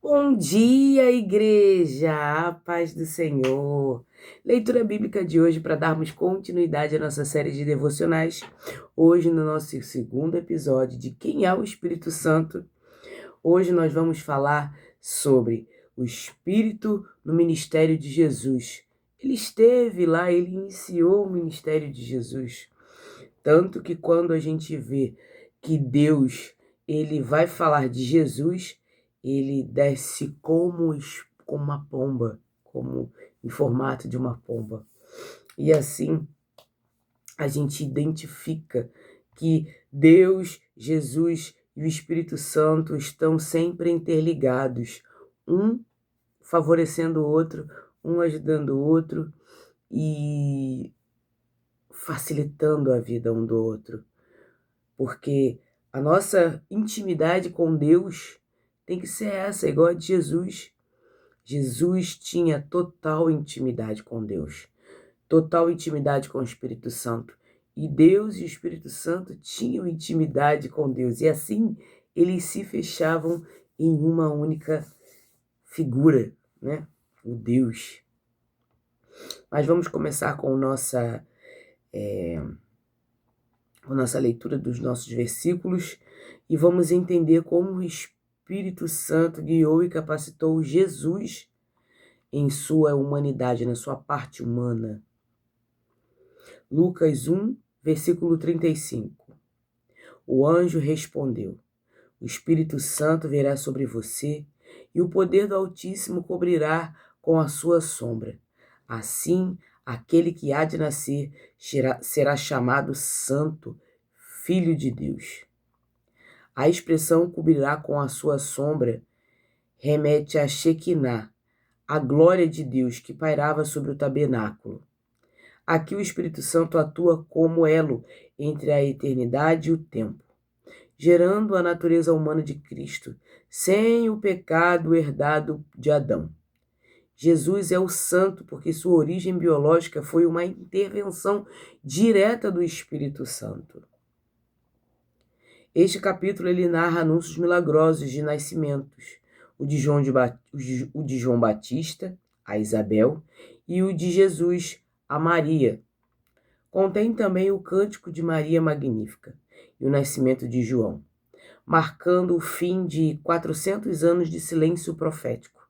Bom dia, igreja! A paz do Senhor. Leitura bíblica de hoje para darmos continuidade à nossa série de devocionais. Hoje, no nosso segundo episódio de Quem é o Espírito Santo, hoje nós vamos falar sobre o Espírito no ministério de Jesus. Ele esteve lá, ele iniciou o ministério de Jesus. Tanto que quando a gente vê que Deus, ele vai falar de Jesus, ele desce como uma pomba, como em formato de uma pomba. E assim a gente identifica que Deus, Jesus e o Espírito Santo estão sempre interligados, um favorecendo o outro, um ajudando o outro e facilitando a vida um do outro. Porque a nossa intimidade com Deus tem que ser essa, igual a de Jesus. Jesus tinha total intimidade com Deus, total intimidade com o Espírito Santo. E Deus e o Espírito Santo tinham intimidade com Deus. E assim eles se fechavam em uma única figura, né? O Deus. Mas vamos começar com a nossa leitura dos nossos versículos e vamos entender como o Espírito Santo guiou e capacitou Jesus em sua humanidade, na sua parte humana. Lucas 1, versículo 35. O anjo respondeu: O Espírito Santo virá sobre você e o poder do Altíssimo cobrirá com a sua sombra. Assim, aquele que há de nascer será chamado Santo, Filho de Deus. A expressão cobrirá com a sua sombra remete a Shekinah, a glória de Deus que pairava sobre o tabernáculo. Aqui o Espírito Santo atua como elo entre a eternidade e o tempo, gerando a natureza humana de Cristo, sem o pecado herdado de Adão. Jesus é o santo porque sua origem biológica foi uma intervenção direta do Espírito Santo. Este capítulo ele narra anúncios milagrosos de nascimentos, o de João Batista, a Isabel, e o de Jesus, a Maria. Contém também o cântico de Maria Magnífica e o nascimento de João, marcando o fim de 400 anos de silêncio profético.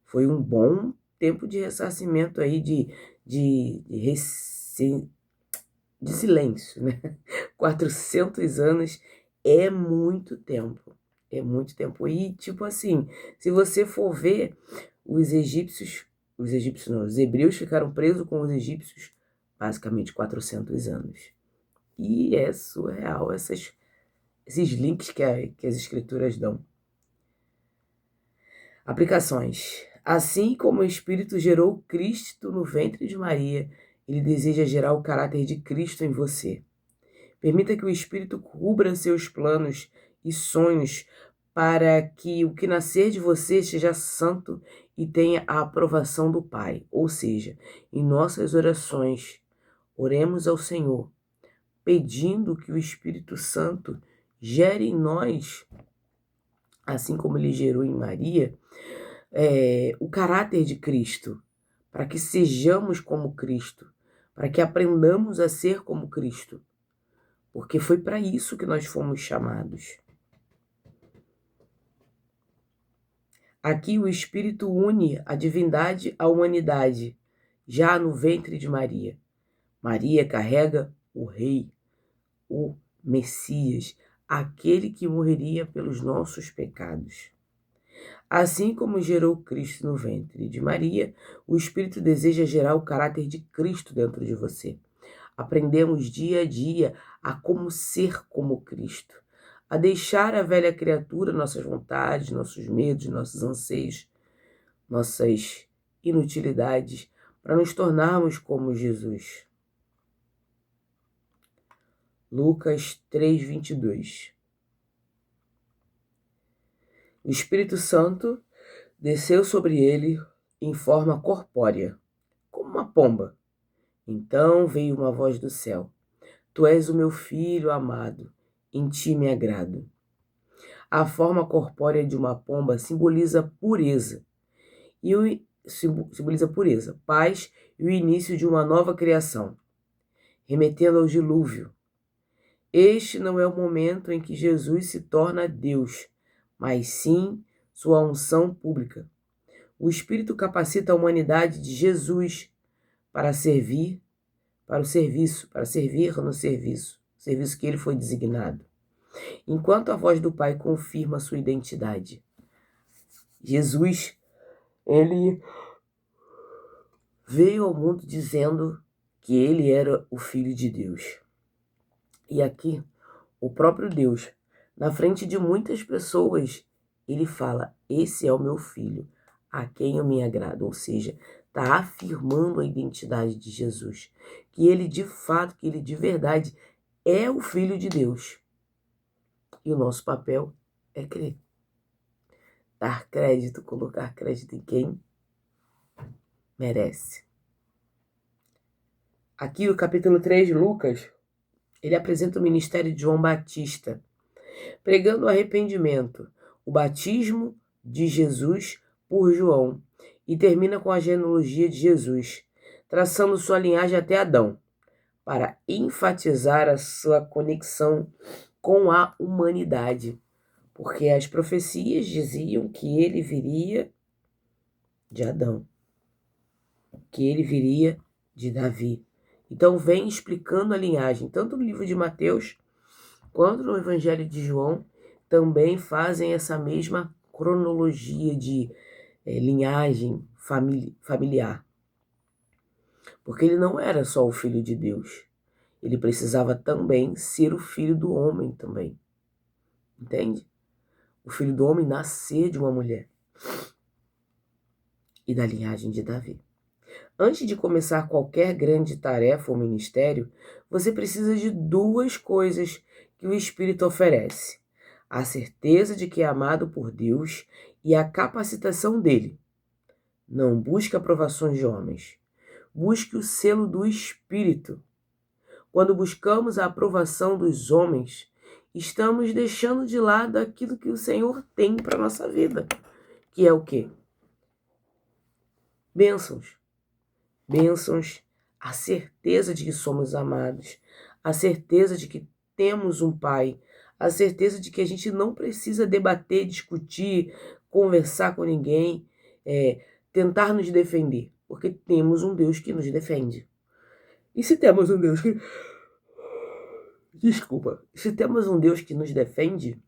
Foi um bom tempo de ressarcimento aí, de silêncio, né? 400 anos é muito tempo. É muito tempo. E, tipo assim, se você for ver, os hebreus ficaram presos com os egípcios basicamente 400 anos. E é surreal esses links que as escrituras dão. Aplicações. Assim como o Espírito gerou Cristo no ventre de Maria, ele deseja gerar o caráter de Cristo em você. Permita que o Espírito cubra seus planos e sonhos para que o que nascer de você seja santo e tenha a aprovação do Pai. Ou seja, em nossas orações, oremos ao Senhor, pedindo que o Espírito Santo gere em nós, assim como ele gerou em Maria, o caráter de Cristo, para que sejamos como Cristo, para que aprendamos a ser como Cristo. Porque foi para isso que nós fomos chamados. Aqui o Espírito une a divindade à humanidade, já no ventre de Maria. Maria carrega o Rei, o Messias, aquele que morreria pelos nossos pecados. Assim como gerou Cristo no ventre de Maria, o Espírito deseja gerar o caráter de Cristo dentro de você. Aprendemos dia a dia a como ser como Cristo, a deixar a velha criatura, nossas vontades, nossos medos, nossos anseios, nossas inutilidades, para nos tornarmos como Jesus. Lucas 3:22. O Espírito Santo desceu sobre ele em forma corpórea, como uma pomba. Então veio uma voz do céu: Tu és o meu filho amado, em ti me agrado. A forma corpórea de uma pomba simboliza pureza, paz e o início de uma nova criação, remetendo ao dilúvio. Este não é o momento em que Jesus se torna Deus, mas sim sua unção pública. O Espírito capacita a humanidade de Jesus para servir no serviço que ele foi designado. Enquanto a voz do Pai confirma sua identidade. Jesus, ele veio ao mundo dizendo que ele era o Filho de Deus. E aqui, o próprio Deus, na frente de muitas pessoas, ele fala: esse é o meu filho, a quem eu me agrado. Ou seja, está afirmando a identidade de Jesus, que ele de fato, que ele de verdade é o Filho de Deus. E o nosso papel é crer. Dar crédito, colocar crédito em quem merece. Aqui o capítulo 3 de Lucas, ele apresenta o ministério de João Batista, pregando o arrependimento, o batismo de Jesus por João, e termina com a genealogia de Jesus, traçando sua linhagem até Adão, para enfatizar a sua conexão com a humanidade, porque as profecias diziam que ele viria de Adão, que ele viria de Davi. Então vem explicando a linhagem, tanto no livro de Mateus quanto no Evangelho de João, também fazem essa mesma cronologia de linhagem familiar. Porque ele não era só o Filho de Deus, ele precisava também ser o filho do homem também. Entende? O filho do homem nascer de uma mulher e da linhagem de Davi. Antes de começar qualquer grande tarefa ou ministério, você precisa de duas coisas que o Espírito oferece: a certeza de que é amado por Deus e a capacitação dele. Não busque aprovações de homens. Busque o selo do Espírito. Quando buscamos a aprovação dos homens, estamos deixando de lado aquilo que o Senhor tem para a nossa vida. Que é o quê? Bênçãos. Bênçãos, a certeza de que somos amados, a certeza de que temos um Pai, a certeza de que a gente não precisa debater, discutir, conversar com ninguém, tentar nos defender, porque temos um Deus que nos defende. E se temos um Deus que... Se temos um Deus que nos defende,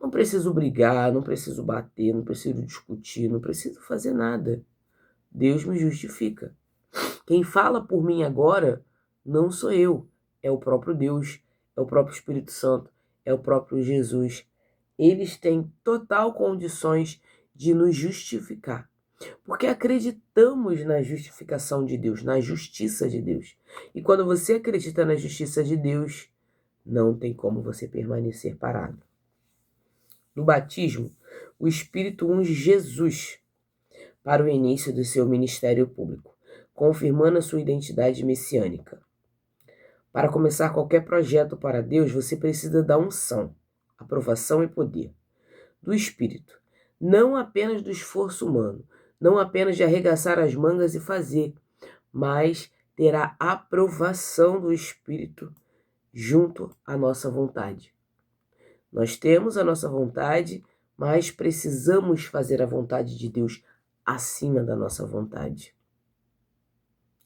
não preciso brigar, não preciso bater, não preciso discutir, não preciso fazer nada. Deus me justifica. Quem fala por mim agora não sou eu, é o próprio Deus, é o próprio Espírito Santo, é o próprio Jesus. Eles têm total condições de nos justificar, porque acreditamos na justificação de Deus, na justiça de Deus. E quando você acredita na justiça de Deus, não tem como você permanecer parado. No batismo, o Espírito unge Jesus para o início do seu ministério público, confirmando a sua identidade messiânica. Para começar qualquer projeto para Deus, você precisa da unção, aprovação e poder do Espírito, não apenas do esforço humano, não apenas de arregaçar as mangas e fazer, mas ter a aprovação do Espírito junto à nossa vontade. Nós temos a nossa vontade, mas precisamos fazer a vontade de Deus acima da nossa vontade.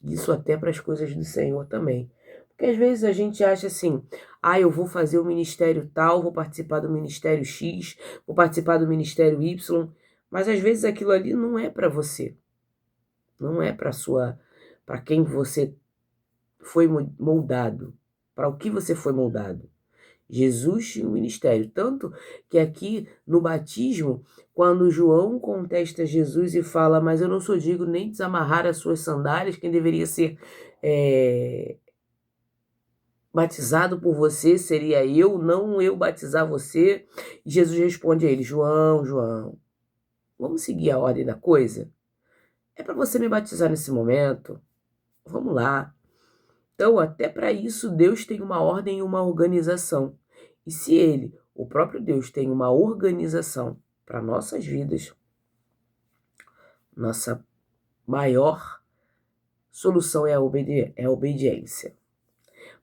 Isso até para as coisas do Senhor também. Porque às vezes a gente acha assim: eu vou fazer o ministério tal, vou participar do ministério X, vou participar do ministério Y, mas às vezes aquilo ali não é para você. Não é para quem você foi moldado, para o que você foi moldado. Jesus tinha um ministério, tanto que aqui no batismo, quando João contesta Jesus e fala: mas eu não sou digno nem desamarrar as suas sandálias, quem deveria ser batizado por você seria eu, não eu batizar você. E Jesus responde a ele: João, vamos seguir a ordem da coisa? É para você me batizar nesse momento? Vamos lá. Então, até para isso, Deus tem uma ordem e uma organização. E se ele o próprio Deus tem uma organização para nossas vidas, nossa maior solução é a obediência.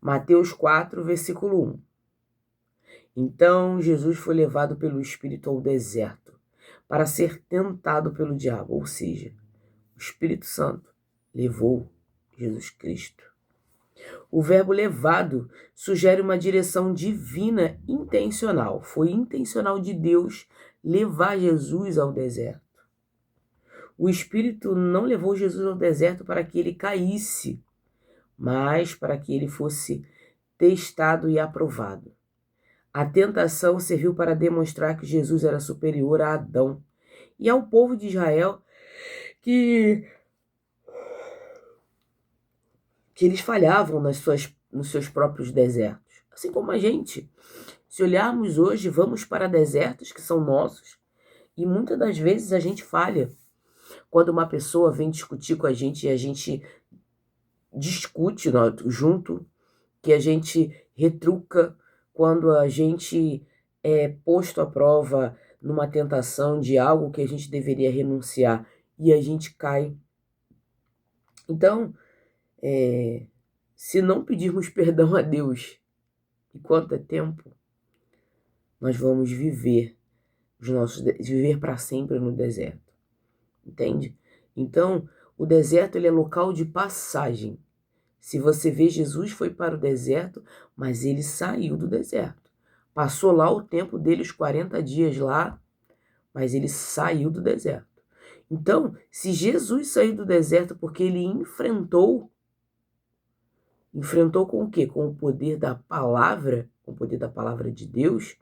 Mateus 4, versículo 1. Então Jesus foi levado pelo Espírito ao deserto para ser tentado pelo diabo, ou seja, o Espírito Santo levou Jesus Cristo. O verbo levado sugere uma direção divina intencional. Foi intencional de Deus levar Jesus ao deserto. O Espírito não levou Jesus ao deserto para que ele caísse, mas para que ele fosse testado e aprovado. A tentação serviu para demonstrar que Jesus era superior a Adão e ao povo de Israel, que eles falhavam nos seus próprios desertos. Assim como a gente. Se olharmos hoje, vamos para desertos que são nossos e muitas das vezes a gente falha. Quando uma pessoa vem discutir com a gente e a gente discute junto, que a gente retruca, quando a gente é posto à prova numa tentação de algo que a gente deveria renunciar e a gente cai. Então, se não pedirmos perdão a Deus, e quanto é tempo, nós vamos viver para sempre no deserto. Entende? Então, o deserto ele é local de passagem. Se você vê, Jesus foi para o deserto, mas ele saiu do deserto. Passou lá o tempo dele, os 40 dias lá, mas ele saiu do deserto. Então, se Jesus saiu do deserto porque ele enfrentou com o quê? Com o poder da palavra, com o poder da palavra de Deus,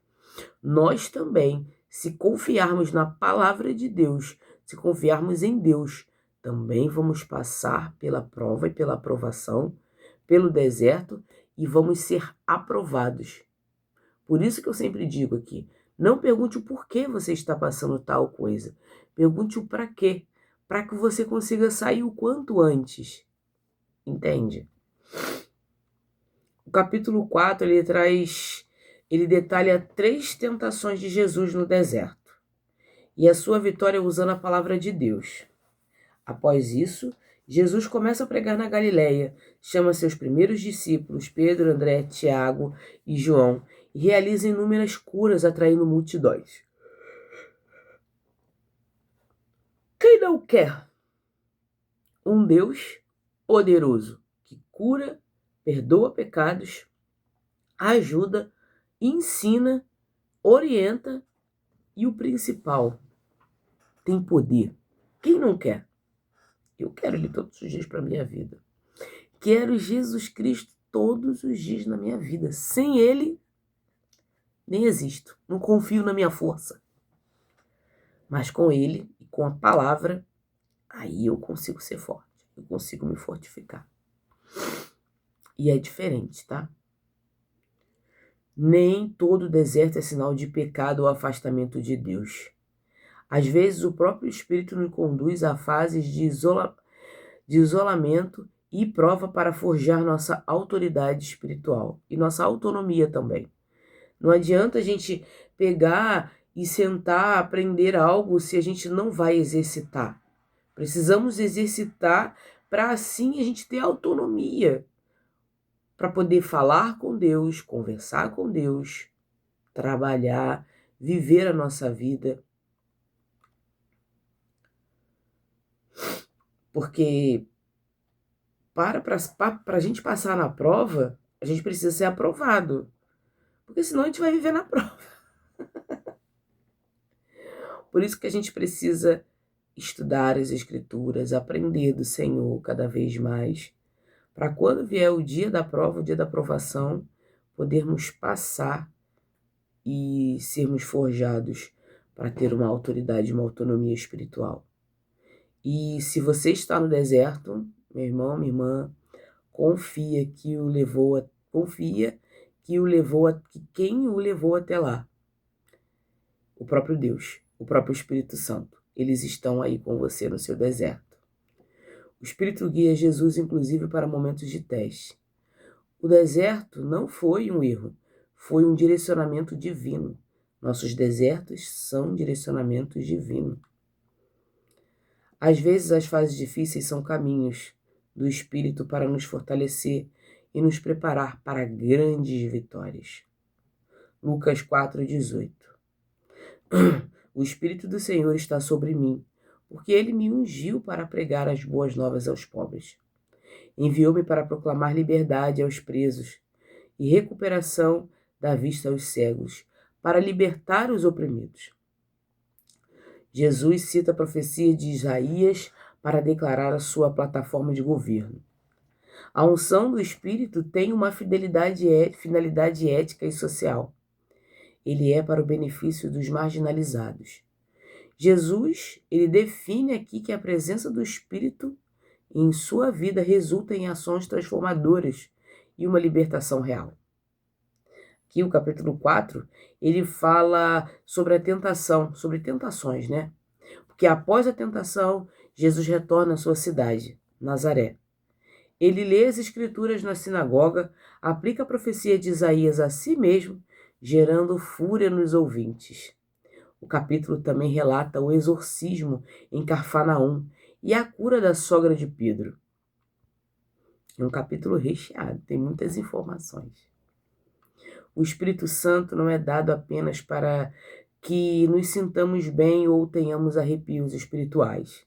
nós também, se confiarmos na palavra de Deus, se confiarmos em Deus, também vamos passar pela prova e pela aprovação, pelo deserto, e vamos ser aprovados. Por isso que eu sempre digo aqui, não pergunte o porquê você está passando tal coisa. Pergunte o para quê. Para que você consiga sair o quanto antes. Entende? O capítulo 4, ele detalha 3 tentações de Jesus no deserto. E a sua vitória usando a palavra de Deus. Após isso, Jesus começa a pregar na Galileia, chama seus primeiros discípulos, Pedro, André, Tiago e João, e realiza inúmeras curas, atraindo multidões. Quem não quer um Deus poderoso que cura, perdoa pecados, ajuda, ensina, orienta e o principal, tem poder? Quem não quer? Eu quero ele todos os dias para a minha vida. Quero Jesus Cristo todos os dias na minha vida. Sem ele, nem existo. Não confio na minha força. Mas com ele e com a palavra, aí eu consigo ser forte. Eu consigo me fortificar. E é diferente, tá? Nem todo deserto é sinal de pecado ou afastamento de Deus. Às vezes o próprio Espírito nos conduz a fases de isolamento e prova para forjar nossa autoridade espiritual e nossa autonomia também. Não adianta a gente pegar e sentar, aprender algo se a gente não vai exercitar. Precisamos exercitar para assim a gente ter autonomia, para poder falar com Deus, conversar com Deus, trabalhar, viver a nossa vida. Porque para a gente passar na prova, a gente precisa ser aprovado. Porque senão a gente vai viver na prova. Por isso que a gente precisa estudar as Escrituras, aprender do Senhor cada vez mais, para quando vier o dia da prova, o dia da aprovação, podermos passar e sermos forjados para ter uma autoridade, uma autonomia espiritual. E se você está no deserto, meu irmão, minha irmã, confia que quem o levou até lá. O próprio Deus, o próprio Espírito Santo. Eles estão aí com você no seu deserto. O Espírito guia Jesus, inclusive, para momentos de teste. O deserto não foi um erro, foi um direcionamento divino. Nossos desertos são direcionamentos divinos. Às vezes as fases difíceis são caminhos do Espírito para nos fortalecer e nos preparar para grandes vitórias. Lucas 4,18. O Espírito do Senhor está sobre mim, porque Ele me ungiu para pregar as boas novas aos pobres. Enviou-me para proclamar liberdade aos presos e recuperação da vista aos cegos, para libertar os oprimidos. Jesus cita a profecia de Isaías para declarar a sua plataforma de governo. A unção do Espírito tem uma finalidade ética e social. Ele é para o benefício dos marginalizados. Jesus, ele define aqui que a presença do Espírito em sua vida resulta em ações transformadoras e uma libertação real. Aqui o capítulo 4, ele fala sobre a tentação, sobre tentações, né? Porque após a tentação, Jesus retorna à sua cidade, Nazaré. Ele lê as escrituras na sinagoga, aplica a profecia de Isaías a si mesmo, gerando fúria nos ouvintes. O capítulo também relata o exorcismo em Cafarnaum e a cura da sogra de Pedro. É um capítulo recheado, tem muitas informações. O Espírito Santo não é dado apenas para que nos sintamos bem ou tenhamos arrepios espirituais.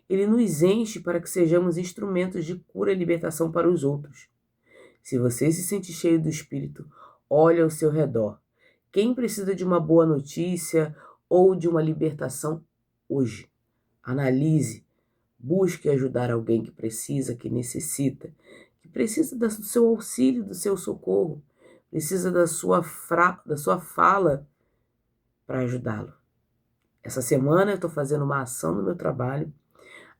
Ele nos enche para que sejamos instrumentos de cura e libertação para os outros. Se você se sente cheio do Espírito, olhe ao seu redor. Quem precisa de uma boa notícia ou de uma libertação hoje? Analise, busque ajudar alguém que precisa, que necessita, que precisa do seu auxílio, do seu socorro, precisa da sua fala para ajudá-lo. Essa semana eu estou fazendo uma ação no meu trabalho,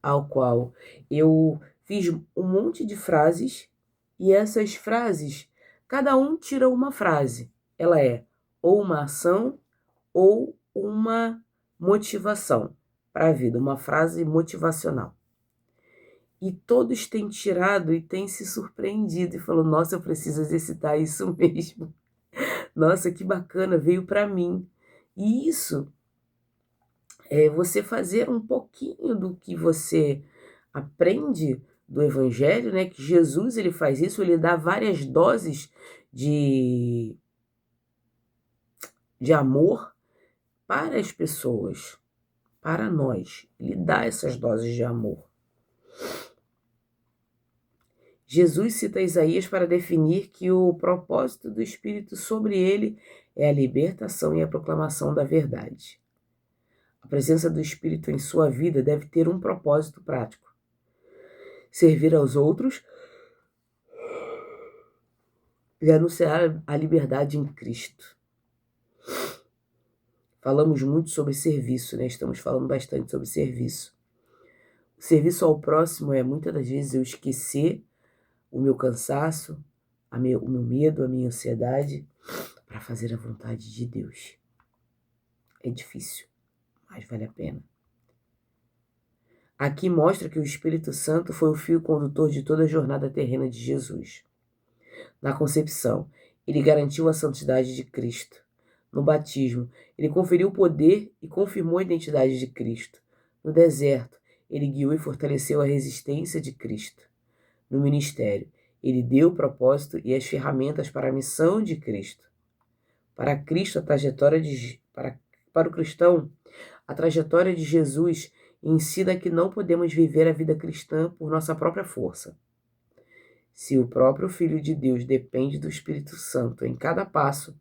ao qual eu fiz um monte de frases, e essas frases, cada um tira uma frase. Ela é ou uma ação ou uma motivação para a vida, uma frase motivacional. E todos têm tirado e têm se surpreendido e falou: nossa, eu preciso exercitar isso mesmo. Nossa, que bacana, veio para mim. E isso é você fazer um pouquinho do que você aprende do Evangelho, né? Que Jesus, ele faz isso, ele dá várias doses de amor para as pessoas, para nós. Ele dá essas doses de amor. Jesus cita Isaías para definir que o propósito do Espírito sobre ele é a libertação e a proclamação da verdade. A presença do Espírito em sua vida deve ter um propósito prático: servir aos outros e anunciar a liberdade em Cristo. Falamos muito sobre serviço, né? Estamos falando bastante sobre serviço. O serviço ao próximo é, muitas das vezes, eu esquecer o meu cansaço, o meu medo, a minha ansiedade, para fazer a vontade de Deus. É difícil, mas vale a pena. Aqui mostra que o Espírito Santo foi o fio condutor de toda a jornada terrena de Jesus. Na concepção, ele garantiu a santidade de Cristo. No batismo, ele conferiu o poder e confirmou a identidade de Cristo. No deserto, ele guiou e fortaleceu a resistência de Cristo. No ministério, ele deu o propósito e as ferramentas para a missão de Cristo. Para Cristo, para o cristão, a trajetória de Jesus ensina que não podemos viver a vida cristã por nossa própria força. Se o próprio Filho de Deus depende do Espírito Santo em cada passo,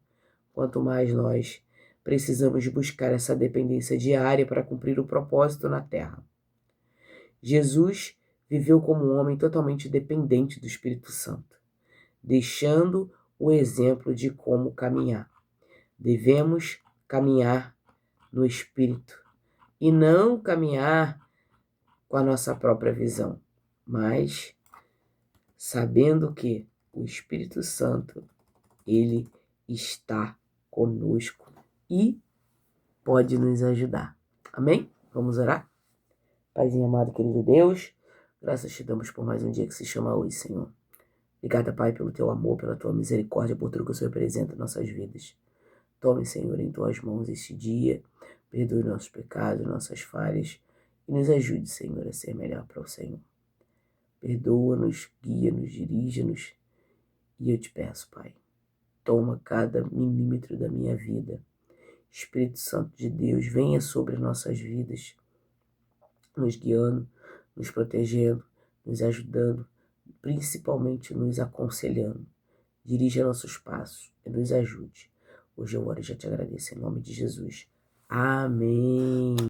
quanto mais nós precisamos buscar essa dependência diária para cumprir o propósito na terra. Jesus viveu como um homem totalmente dependente do Espírito Santo, deixando o exemplo de como caminhar. Devemos caminhar no Espírito e não caminhar com a nossa própria visão, mas sabendo que o Espírito Santo, ele está conosco e pode nos ajudar. Amém? Vamos orar? Paizinho amado, querido Deus, graças te damos por mais um dia que se chama hoje, Senhor. Obrigada, Pai, pelo teu amor, pela tua misericórdia, por tudo que o Senhor representa em nossas vidas. Tome, Senhor, em tuas mãos este dia, perdoe nossos pecados, nossas falhas e nos ajude, Senhor, a ser melhor para o Senhor. Perdoa-nos, guia-nos, dirige-nos e eu te peço, Pai, toma cada milímetro da minha vida. Espírito Santo de Deus, venha sobre nossas vidas, nos guiando, nos protegendo, nos ajudando, principalmente nos aconselhando. Dirija nossos passos e nos ajude. Hoje eu oro e já te agradeço em nome de Jesus. Amém.